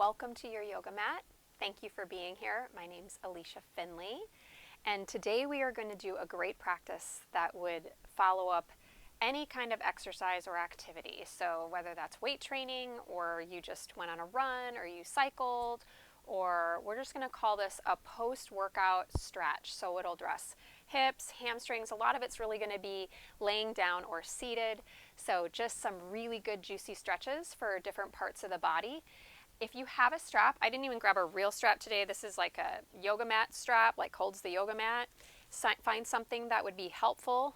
welcome to your yoga mat. Thank you for being here. My name's Alicia Finley, and today we are going to do a great practice that would follow up any kind of exercise or activity. So whether that's weight training, or you just went on a run, or you cycled, or we're just going to call this a post-workout stretch. So it'll address hips, hamstrings. A lot of it's really going to be laying down or seated. So just some really good juicy stretches for different parts of the body. If you have a strap, I didn't even grab a real strap today. This is like a yoga mat strap, like holds the yoga mat. Find something that would be helpful.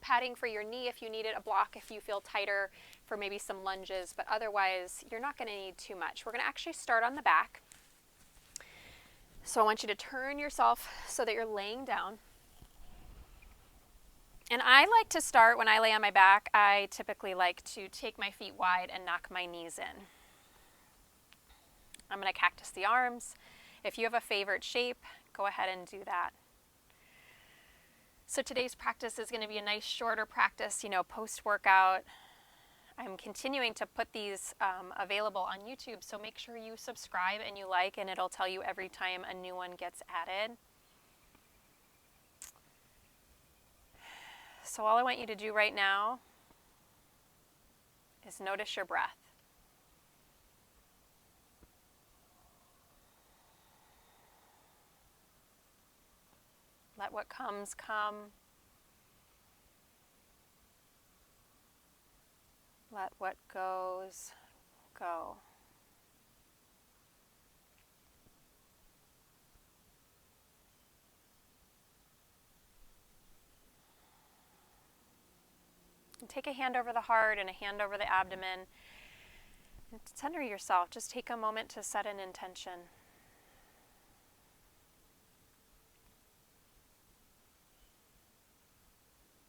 Padding for your knee if you need it, a block if you feel tighter for maybe some lunges, but otherwise you're not going to need too much. We're going to actually start on the back. So I want you to turn yourself so that you're laying down. And I like to start when I lay on my back. I typically like to take my feet wide and knock my knees in. I'm going to cactus the arms. If you have a favorite shape, go ahead and do that. So today's practice is going to be a nice shorter practice, post-workout. I'm continuing to put these available on YouTube, so make sure you subscribe and you like, and it'll tell you every time a new one gets added. So all I want you to do right now is notice your breath. Let what comes come. Let what goes go. And take a hand over the heart and a hand over the abdomen. And center yourself. Just take a moment to set an intention.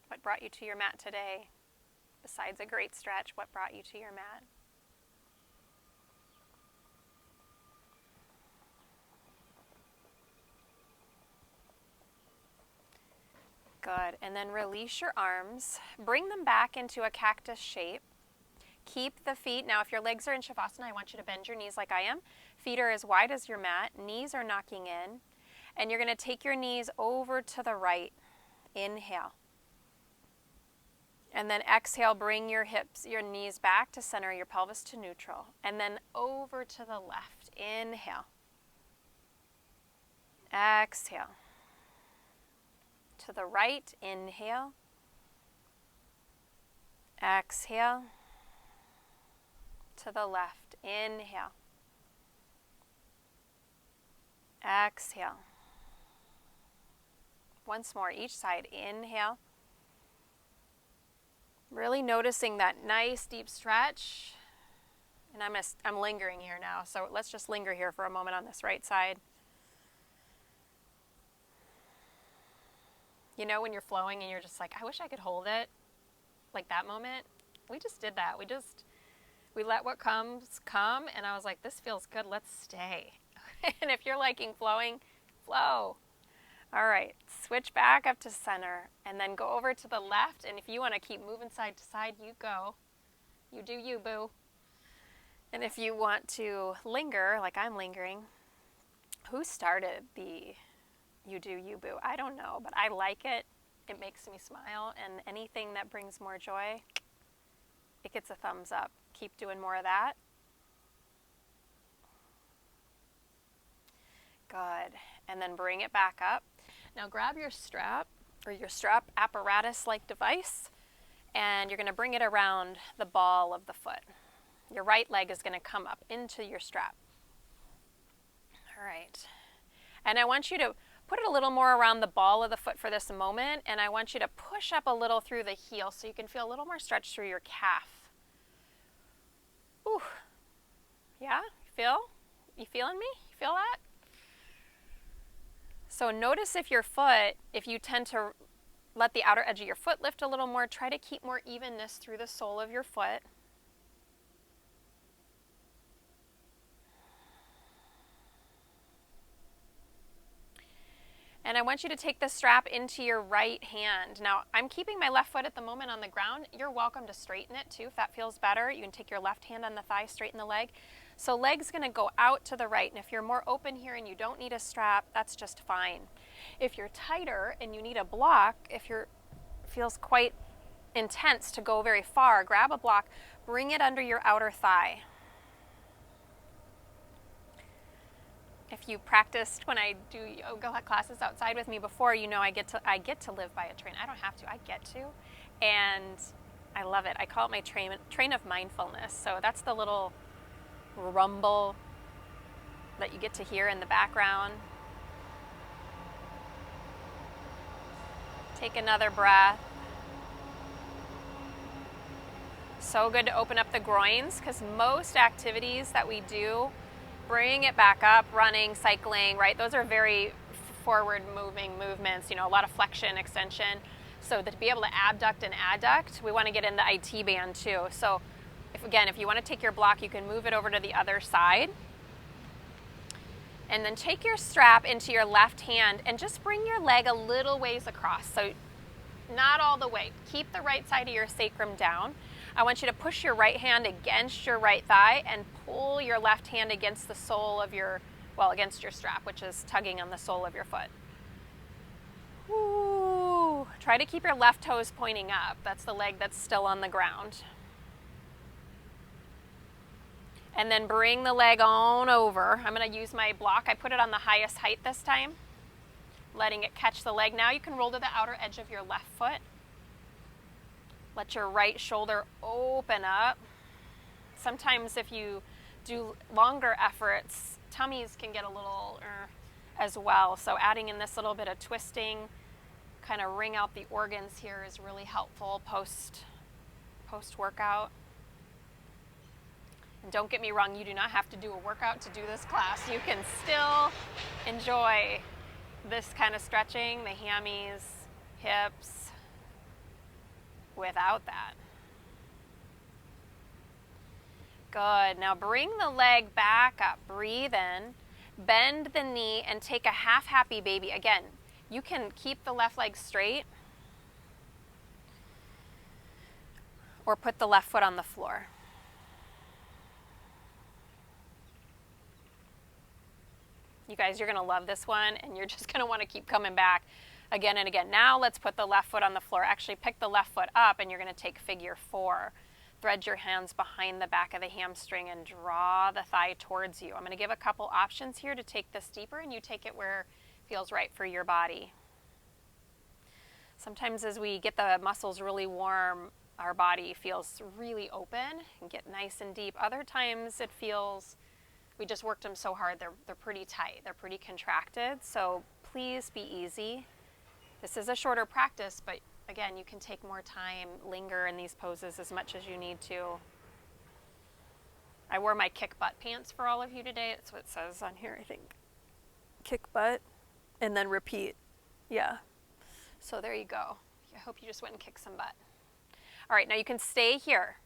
What brought you to your mat today? Besides a great stretch, what brought you to your mat? Good. And then release your arms. Bring them back into a cactus shape. Keep the feet. Now, if your legs are in Shavasana, I want you to bend your knees like I am. Feet are as wide as your mat. Knees are knocking in. And you're going to take your knees over to the right. Inhale. And then exhale, bring your knees back to center, your pelvis to neutral. And then over to the left. Inhale. Exhale. To the right, inhale. Exhale. To the left, inhale. Exhale. Once more, each side, inhale. Really noticing that nice deep stretch. And I'm lingering here now, so let's just linger here for a moment on this right side. When you're flowing and you're just like, I wish I could hold it, like that moment. We just did that. We let what comes come, and I was like, this feels good, let's stay. And if you're liking flowing, flow. All right, switch back up to center, and then go over to the left, and if you want to keep moving side to side, you go. You do you, boo. And if you want to linger, like I'm lingering, who started the you do you, boo? I don't know, but I like it. It makes me smile, and anything that brings more joy, it gets a thumbs up. Keep doing more of that. Good. And then bring it back up. Now grab your strap, or your strap apparatus-like device, and you're going to bring it around the ball of the foot. Your right leg is going to come up into your strap. All right. And I want you to put it a little more around the ball of the foot for this moment, and I want you to push up a little through the heel so you can feel a little more stretch through your calf. Ooh. Yeah? You feeling me? You feel that? So notice if you tend to let the outer edge of your foot lift a little more, try to keep more evenness through the sole of your foot. And I want you to take the strap into your right hand. Now, I'm keeping my left foot at the moment on the ground. You're welcome to straighten it too if that feels better. You can take your left hand on the thigh, straighten the leg. So leg's going to go out to the right, and if you're more open here and you don't need a strap, that's just fine. If you're tighter and you need a block, if you're feels quite intense to go very far, grab a block, bring it under your outer thigh. If you practiced when I do yoga classes outside with me before, you know I get to live by a train. I don't have to, I get to. And I love it. I call it my train of mindfulness. So that's the little rumble that you get to hear in the background. Take another breath. So good to open up the groins, because most activities that we do, bring it back up, running, cycling, right? Those are very forward moving movements, you know, a lot of flexion, extension. So that to be able to abduct and adduct, we want to get in the IT band too. So if you want to take your block, you can move it over to the other side. And then take your strap into your left hand and just bring your leg a little ways across. So not all the way. Keep the right side of your sacrum down. I want you to push your right hand against your right thigh and pull your left hand against the sole of against your strap, which is tugging on the sole of your foot. Ooh. Try to keep your left toes pointing up. That's the leg that's still on the ground. And then bring the leg on over. I'm going to use my block. I put it on the highest height this time, letting it catch the leg. Now you can roll to the outer edge of your left foot. Let your right shoulder open up. Sometimes if you do longer efforts, tummies can get a little as well. So adding in this little bit of twisting, kind of wring out the organs here, is really helpful post-workout. And don't get me wrong, you do not have to do a workout to do this class. You can still enjoy this kind of stretching, the hammies, hips, without that. Good. Now bring the leg back up. Breathe in. Bend the knee and take a half happy baby. Again, you can keep the left leg straight or put the left foot on the floor. You guys, you're going to love this one, and you're just going to want to keep coming back again and again. Now let's put the left foot on the floor. Actually, pick the left foot up, and you're going to take figure 4. Thread your hands behind the back of the hamstring and draw the thigh towards you. I'm going to give a couple options here to take this deeper, and you take it where it feels right for your body. Sometimes as we get the muscles really warm, our body feels really open and get nice and deep. Other times it feels we just worked them so hard, they're pretty tight, they're pretty contracted. So please be easy. This is a shorter practice, but again, you can take more time, linger in these poses as much as you need to. I wore my kick butt pants for all of you today. That's what it says on here, I think. Kick butt and then repeat. Yeah. So there you go. I hope you just went and kicked some butt. All right, now you can stay here.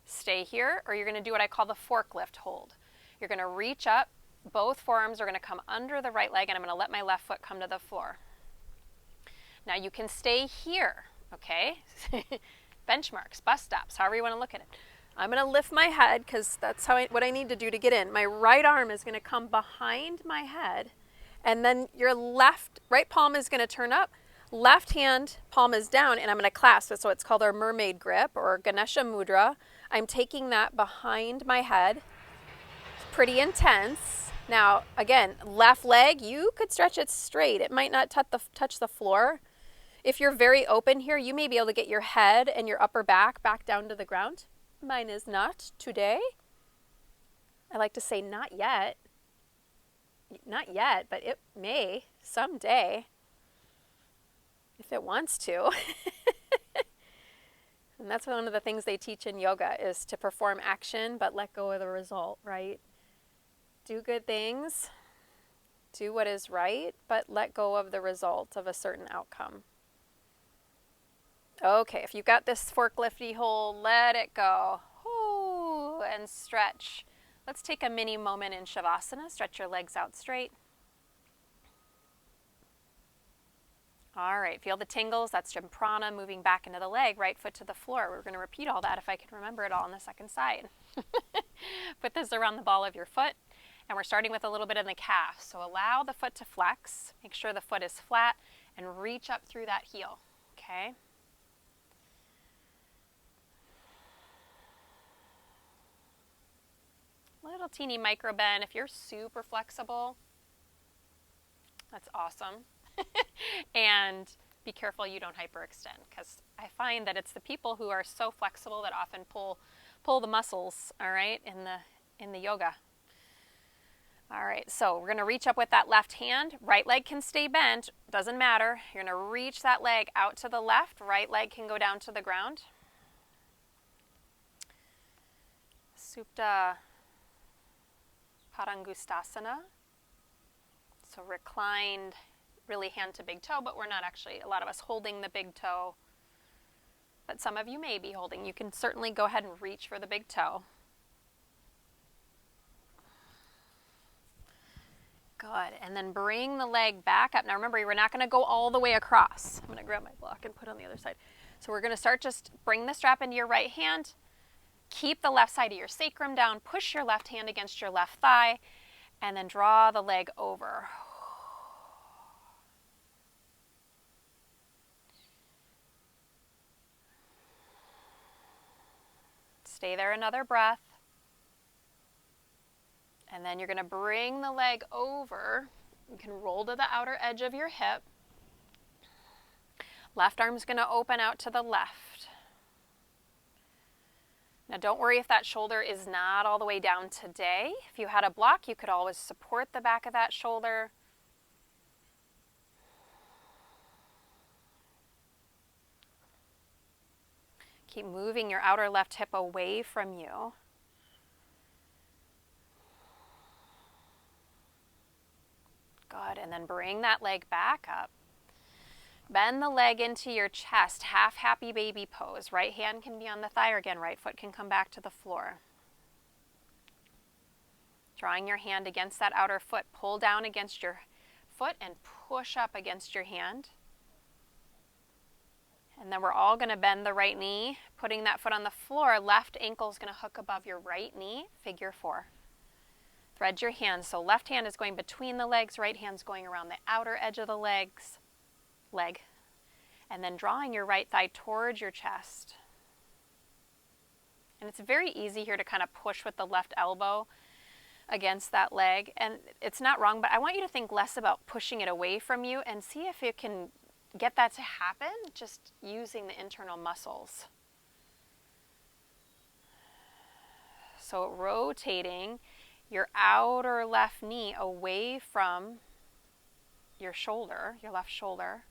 Stay here, or you're going to do what I call the forklift hold. You're going to reach up. Both forearms are going to come under the right leg, and I'm going to let my left foot come to the floor. Now you can stay here, okay? Benchmarks, bus stops, however you want to look at it. I'm going to lift my head because that's what I need to do to get in. My right arm is going to come behind my head, and then your right palm is going to turn up. Left hand palm is down, and I'm going to clasp it. So it's called our mermaid grip or Ganesha Mudra. I'm taking that behind my head. Pretty intense. Now, again, left leg, you could stretch it straight. It might not touch the floor. If you're very open here, you may be able to get your head and your upper back down to the ground. Mine is not today. I like to say not yet. Not yet, but it may someday if it wants to. And that's one of the things they teach in yoga, is to perform action but let go of the result, right? Do good things, do what is right, but let go of the result of a certain outcome. Okay, if you've got this forklifty hold, let it go. Ooh, and stretch. Let's take a mini moment in Shavasana. Stretch your legs out straight. All right, feel the tingles. That's some prana moving back into the leg, right foot to the floor. We're going to repeat all that if I can remember it all on the second side. Put this around the ball of your foot, and we're starting with a little bit in the calf. So allow the foot to flex. Make sure the foot is flat and reach up through that heel, okay? Little teeny micro bend. If you're super flexible, that's awesome. And be careful you don't hyperextend, because I find that it's the people who are so flexible that often pull the muscles, all right, in the yoga. All right, so we're going to reach up with that left hand. Right leg can stay bent, doesn't matter. You're going to reach that leg out to the left. Right leg can go down to the ground. Supta Padangustasana. So reclined, really hand to big toe, but we're not actually, a lot of us, holding the big toe. But some of you may be holding. You can certainly go ahead and reach for the big toe. Good. And then bring the leg back up. Now remember, we're not going to go all the way across. I'm going to grab my block and put it on the other side. So we're going to start, just bring the strap into your right hand. Keep the left side of your sacrum down. Push your left hand against your left thigh. And then draw the leg over. Stay there another breath. And then you're going to bring the leg over. You can roll to the outer edge of your hip. Left arm's going to open out to the left. Now don't worry if that shoulder is not all the way down today. If you had a block, you could always support the back of that shoulder. Keep moving your outer left hip away from you. Good, and then bring that leg back up. Bend the leg into your chest, half happy baby pose. Right hand can be on the thigh, or again, right foot can come back to the floor. Drawing your hand against that outer foot, pull down against your foot and push up against your hand. And then we're all going to bend the right knee, putting that foot on the floor. Left ankle is going to hook above your right knee, figure 4. Thread your hands. So left hand is going between the legs, right hand's going around the outer edge of the leg. And then drawing your right thigh towards your chest. And it's very easy here to kind of push with the left elbow against that leg. And it's not wrong, but I want you to think less about pushing it away from you and see if you can get that to happen just using the internal muscles. So rotating your outer left knee away from your shoulder, your left shoulder.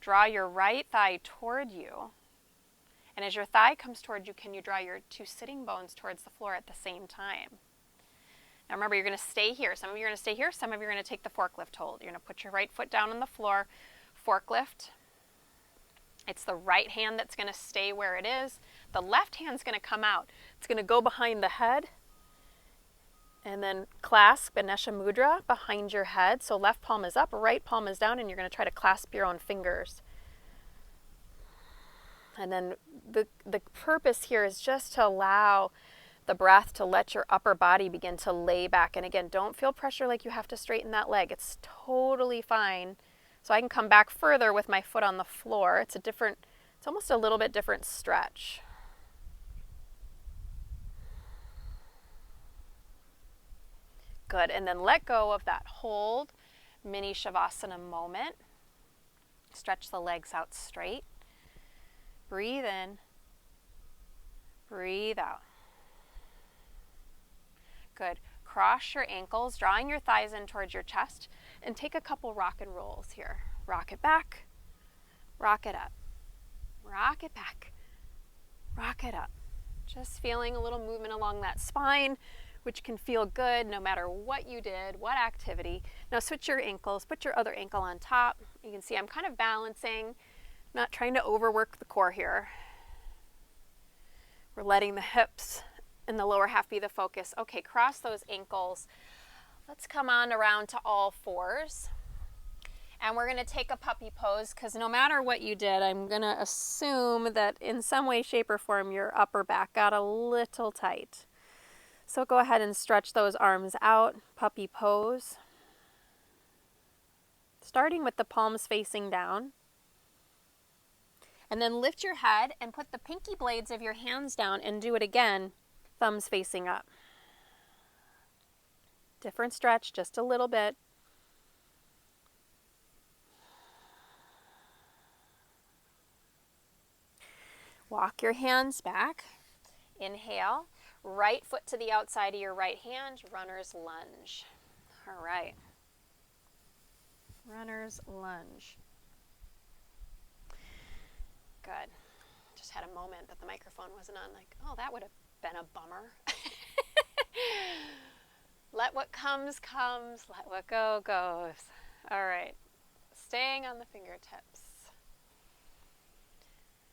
Draw your right thigh toward you. And as your thigh comes toward you, can you draw your 2 sitting bones towards the floor at the same time? Now remember, you're going to stay here. Some of you are going to stay here. Some of you are going to take the forklift hold. You're going to put your right foot down on the floor. Forklift. It's the right hand that's going to stay where it is. The left hand's going to come out. It's going to go behind the head. And then clasp Ganesha Mudra behind your head. So left palm is up, right palm is down, and you're going to try to clasp your own fingers. And then the purpose here is just to allow the breath to let your upper body begin to lay back. And again, don't feel pressure like you have to straighten that leg. It's totally fine. So I can come back further with my foot on the floor. It's almost a little bit different stretch. Good, and then let go of that hold, mini Shavasana moment. Stretch the legs out straight. Breathe in, breathe out. Good. Cross your ankles, drawing your thighs in towards your chest, and take a couple rock and rolls here. Rock it back, rock it up, rock it back, rock it up. Just feeling a little movement along that spine, which can feel good no matter what you did, what activity. Now switch your ankles, put your other ankle on top. You can see I'm kind of balancing, not trying to overwork the core here. We're letting the hips and the lower half be the focus. Okay, cross those ankles. Let's come on around to all fours. And we're going to take a puppy pose, because no matter what you did, I'm going to assume that in some way, shape, or form, your upper back got a little tight. So go ahead and stretch those arms out, puppy pose. Starting with the palms facing down. And then lift your head and put the pinky blades of your hands down and do it again, thumbs facing up. Different stretch, just a little bit. Walk your hands back. Inhale, right foot to the outside of your right hand, runner's lunge. All right. Runner's lunge. Good. Just had a moment that the microphone wasn't on, like, oh, that would have been a bummer. Let what comes, comes. Let what go, goes. All right. Staying on the fingertips.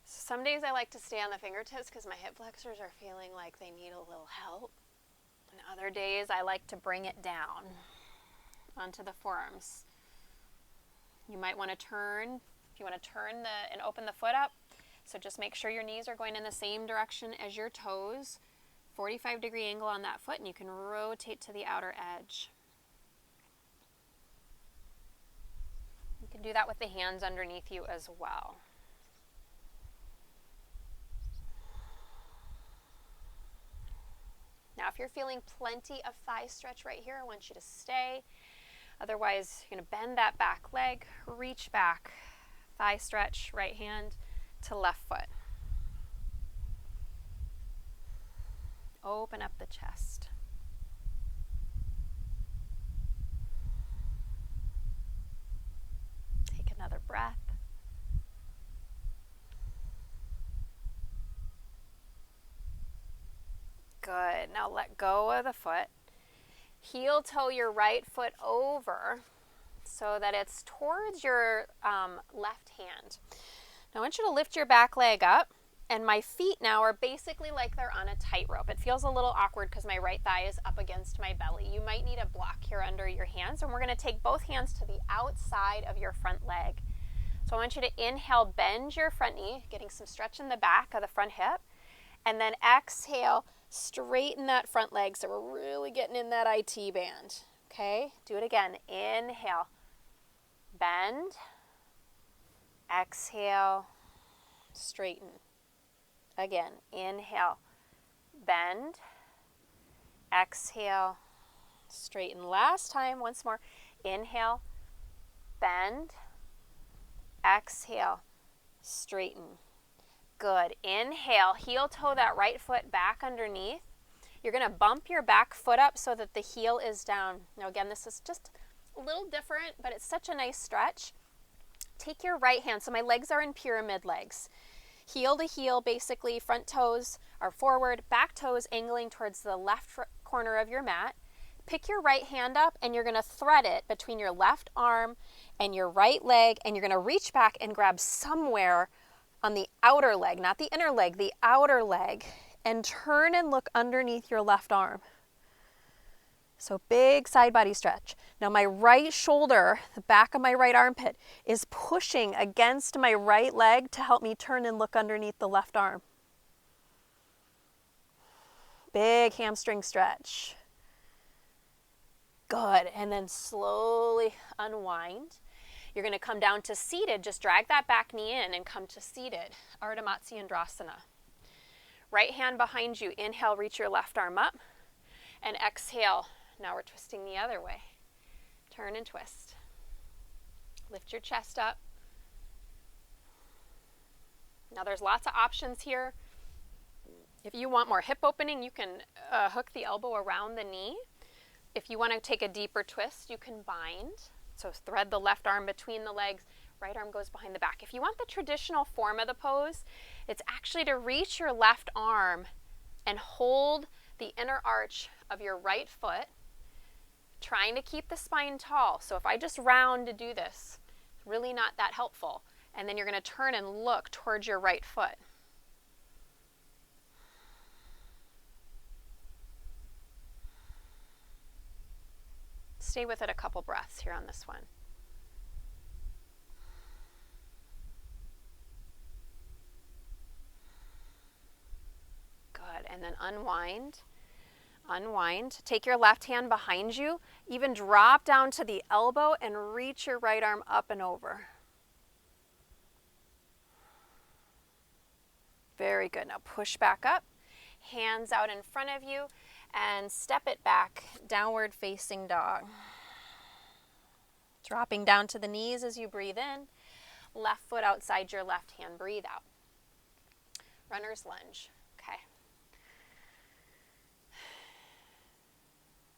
Some days I like to stay on the fingertips because my hip flexors are feeling like they need a little help. And other days I like to bring it down onto the forearms. You might want to turn, if you want to turn and open the foot up. So just make sure your knees are going in the same direction as your toes. 45-degree angle on that foot, and you can rotate to the outer edge. You can do that with the hands underneath you as well. Now, if you're feeling plenty of thigh stretch right here, I want you to stay. Otherwise, you're going to bend that back leg, reach back, thigh stretch, right hand to left foot. Open up the chest. Take another breath. Good. Now let go of the foot. Heel toe your right foot over so that it's towards your left hand. Now I want you to lift your back leg up, and my feet now are basically like they're on a tightrope. It feels a little awkward because my right thigh is up against my belly. You might need a block here under your hands, and we're going to take both hands to the outside of your front leg. So I want you to inhale, bend your front knee, getting some stretch in the back of the front hip, and then exhale, straighten that front leg so we're really getting in that IT band. Okay, do it again. Inhale, bend, exhale, straighten. Again, inhale, bend, exhale, straighten. Last time, once more. Inhale, bend, exhale, straighten. Good. Inhale, heel toe that right foot back underneath. You're going to bump your back foot up so that the heel is down. Now again, this is just a little different, but it's such a nice stretch. Take your right hand, so my legs are in pyramid legs. Heel to heel, basically, front toes are forward, back toes angling towards the left corner of your mat. Pick your right hand up, and you're going to thread it between your left arm and your right leg, and you're going to reach back and grab somewhere on the outer leg, not the inner leg, the outer leg, and turn and look underneath your left arm. So big side body stretch. Now my right shoulder, the back of my right armpit, is pushing against my right leg to help me turn and look underneath the left arm. Big hamstring stretch. Good. And then slowly unwind. You're going to come down to seated. Just drag that back knee in and come to seated. Ardha Matsyendrasana. Right hand behind you. Inhale, reach your left arm up. And exhale. Now we're twisting the other way. Turn and twist. Lift your chest up. Now there's lots of options here. If you want more hip opening, you can hook the elbow around the knee. If you want to take a deeper twist, you can bind. So thread the left arm between the legs, right arm goes behind the back. If you want the traditional form of the pose, it's actually to reach your left arm and hold the inner arch of your right foot, trying to keep the spine tall. So if I just round to do this, it's really not that helpful. And then you're going to turn and look towards your right foot. Stay with it a couple breaths here on this one. Good. And then unwind Unwind. Take your left hand behind you, even drop down to the elbow and reach your right arm up and over. Very good. Now push back up, hands out in front of you, and step it back, downward facing dog. Dropping down to the knees as you breathe in, left foot outside your left hand, breathe out. Runner's lunge. Okay.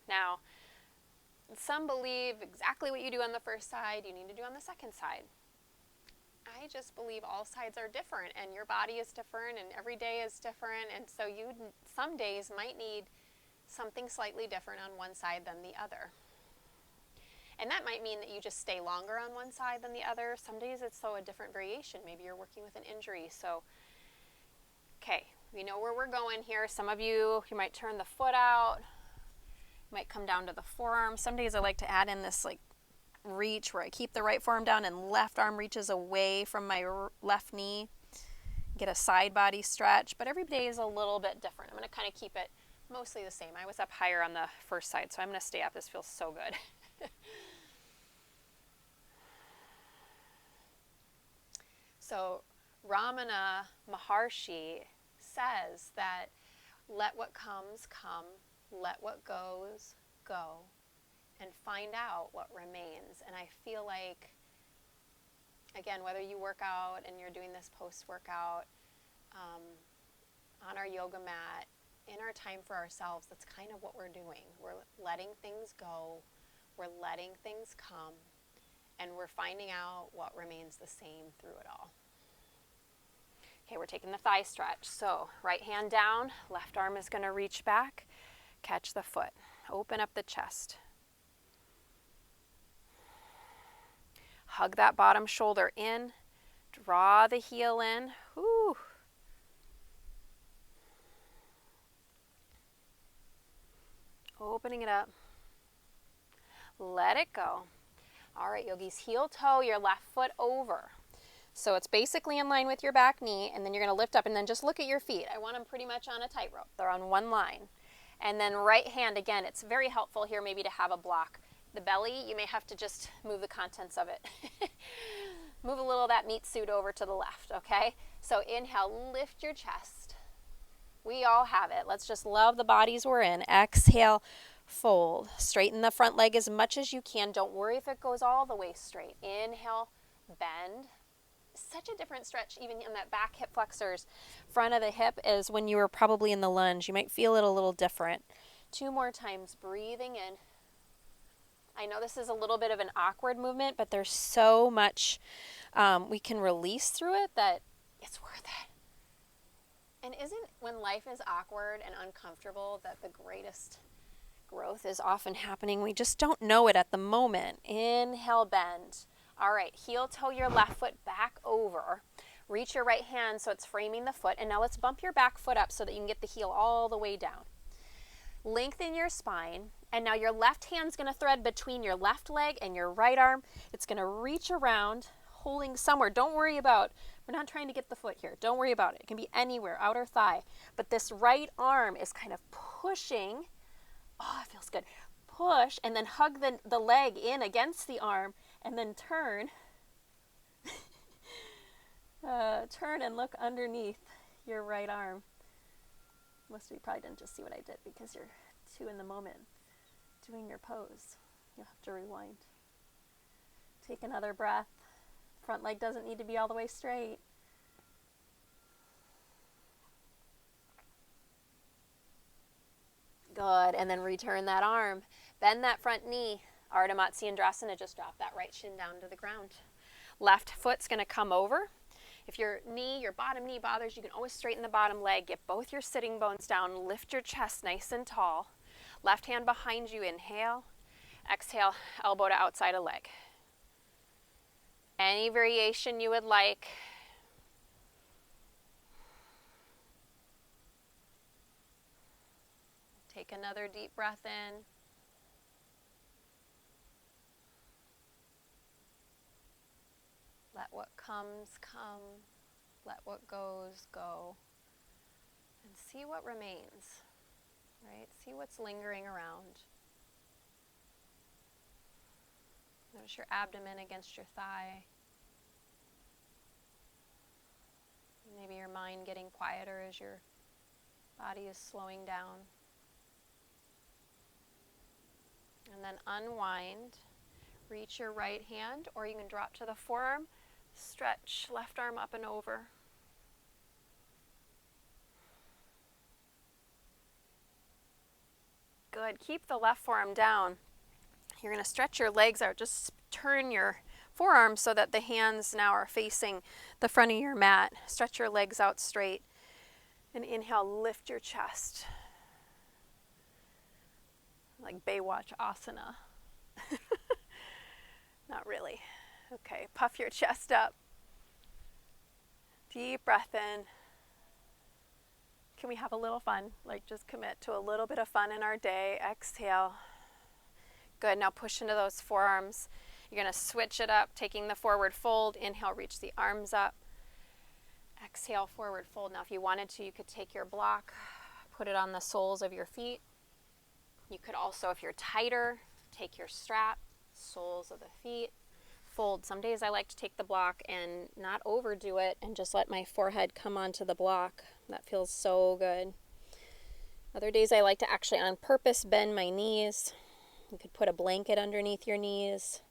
Now, some believe exactly what you do on the first side, you need to do on the second side. I just believe all sides are different, and your body is different, and every day is different, and so you some days might need something slightly different on one side than the other. And that might mean that you just stay longer on one side than the other. Some days it's a different variation. Maybe you're working with an injury. So, okay, we know where we're going here. Some of you might turn the foot out, might come down to the forearm. Some days I like to add in this like reach where I keep the right forearm down and left arm reaches away from my left knee. Get a side body stretch, but every day is a little bit different. I'm going to kind of keep it mostly the same. I was up higher on the first side, so I'm going to stay up. This feels so good. So Ramana Maharshi says that let what comes come, let what goes go, and find out what remains. And I feel like, again, whether you work out and you're doing this post-workout, on our yoga mat, in our time for ourselves, that's kind of what we're doing. We're letting things go, we're letting things come, and we're finding out what remains the same through it all. Okay, we're taking the thigh stretch. So right hand down, left arm is going to reach back, catch the foot, open up the chest. Hug that bottom shoulder in, draw the heel in. Whew. Opening it up. Let it go. All right, yogis, heel toe your left foot over. So it's basically in line with your back knee, and then you're going to lift up and then just look at your feet. I want them pretty much on a tightrope. They're on one line. And then right hand, again, it's very helpful here maybe to have a block. The belly, you may have to just move the contents of it. Move a little of that meat suit over to the left, okay? So inhale, lift your chest. We all have it. Let's just love the bodies we're in. Exhale, fold. Straighten the front leg as much as you can. Don't worry if it goes all the way straight. Inhale, bend. Such a different stretch even in that back hip flexors. Front of the hip is when you were probably in the lunge. You might feel it a little different. 2 more times, breathing in. I know this is a little bit of an awkward movement, but there's so much we can release through it that it's worth it. And isn't when life is awkward and uncomfortable that the greatest growth is often happening? We just don't know it at the moment. Inhale, bend. All right, heel toe your left foot back over. Reach your right hand so it's framing the foot. And now let's bump your back foot up so that you can get the heel all the way down. Lengthen your spine. And now your left hand's going to thread between your left leg and your right arm. It's going to reach around, holding somewhere. Don't worry about, we're not trying to get the foot here. Don't worry about it. It can be anywhere, outer thigh. But this right arm is kind of pushing. Oh, it feels good. Push, and then hug the leg in against the arm, and then turn. Turn and look underneath your right arm. Most of you probably didn't just see what I did because you're too in the moment doing your pose. You'll have to rewind. Take another breath. Front leg doesn't need to be all the way straight. Good, and then return that arm. Bend that front knee. Ardha Matsyendrasana, just drop that right shin down to the ground. Left foot's going to come over. If your bottom knee bothers, you can always straighten the bottom leg. Get both your sitting bones down. Lift your chest nice and tall. Left hand behind you, inhale. Exhale, elbow to outside of leg. Any variation you would like. Take another deep breath in. Let what comes, come. Let what goes, go. And see what remains. right? See what's lingering around. Notice your abdomen against your thigh. Maybe your mind getting quieter as your body is slowing down. And then unwind. Reach your right hand, or you can drop to the forearm. Stretch left arm up and over. Good. Keep the left forearm down. You're going to stretch your legs out. Just turn your forearm so that the hands now are facing the front of your mat. Stretch your legs out straight. And inhale, lift your chest. Like Baywatch asana. Not really. Okay, puff your chest up. Deep breath in. Can we have a little fun? Like just commit to a little bit of fun in our day. Exhale. Good, now push into those forearms. You're going to switch it up, taking the forward fold. Inhale, reach the arms up. Exhale, forward fold. Now if you wanted to, you could take your block, put it on the soles of your feet. You could also, if you're tighter, take your strap, soles of the feet, fold. Some days I like to take the block and not overdo it and just let my forehead come onto the block. That feels so good. Other days I like to actually on purpose bend my knees. You could put a blanket underneath your knees.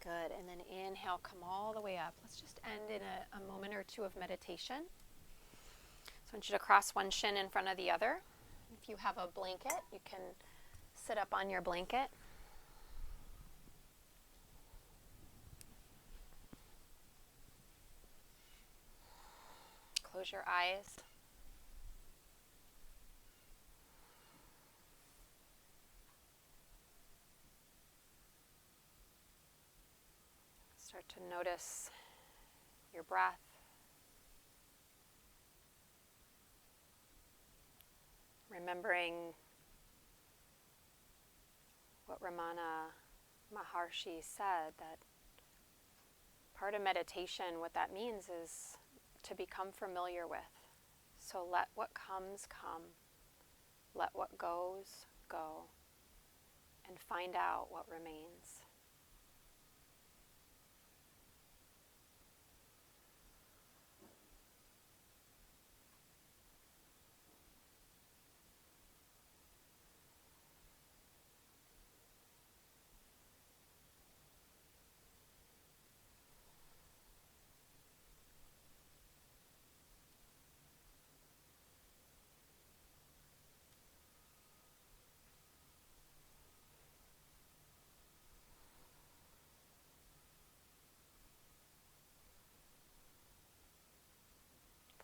Good, and then inhale, come all the way up. Let's just end in a moment or two of meditation. So I want you to cross one shin in front of the other. If you have a blanket, you can sit up on your blanket. Close your eyes. Start to notice your breath. Remembering what Ramana Maharshi said, that part of meditation, what that means is to become familiar with. So let what comes come, let what goes go, and find out what remains.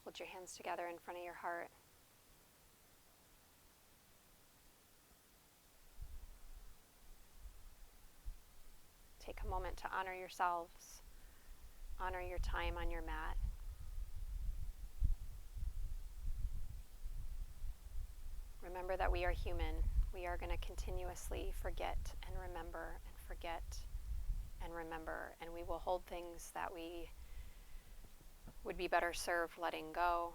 Hold your hands together in front of your heart. Take a moment to honor yourselves, honor your time on your mat. Remember that we are human. We are going to continuously forget and remember and forget and remember, and we will hold things that we would be better served letting go.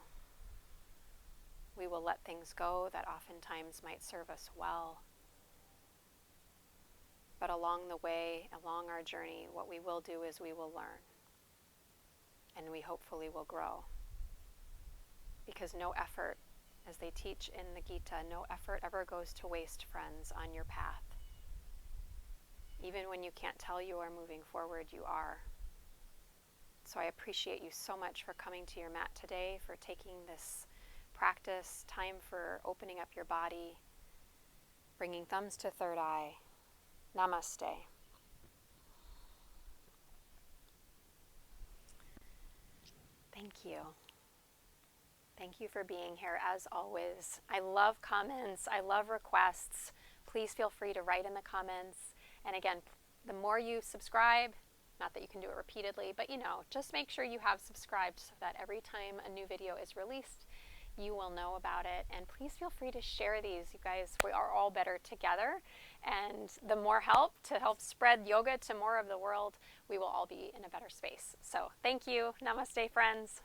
We will let things go that oftentimes might serve us well. But along the way, along our journey, what we will do is we will learn. And we hopefully will grow. Because no effort, as they teach in the Gita, no effort ever goes to waste, friends, on your path. Even when you can't tell you are moving forward, you are. So I appreciate you so much for coming to your mat today, for taking this practice, time for opening up your body, bringing thumbs to third eye. Namaste. Thank you. Thank you for being here as always. I love comments. I love requests. Please feel free to write in the comments. And again, the more you subscribe, not that you can do it repeatedly, but just make sure you have subscribed so that every time a new video is released, you will know about it. And please feel free to share these. You guys, we are all better together. And the more help to help spread yoga to more of the world, we will all be in a better space. So thank you. Namaste, friends.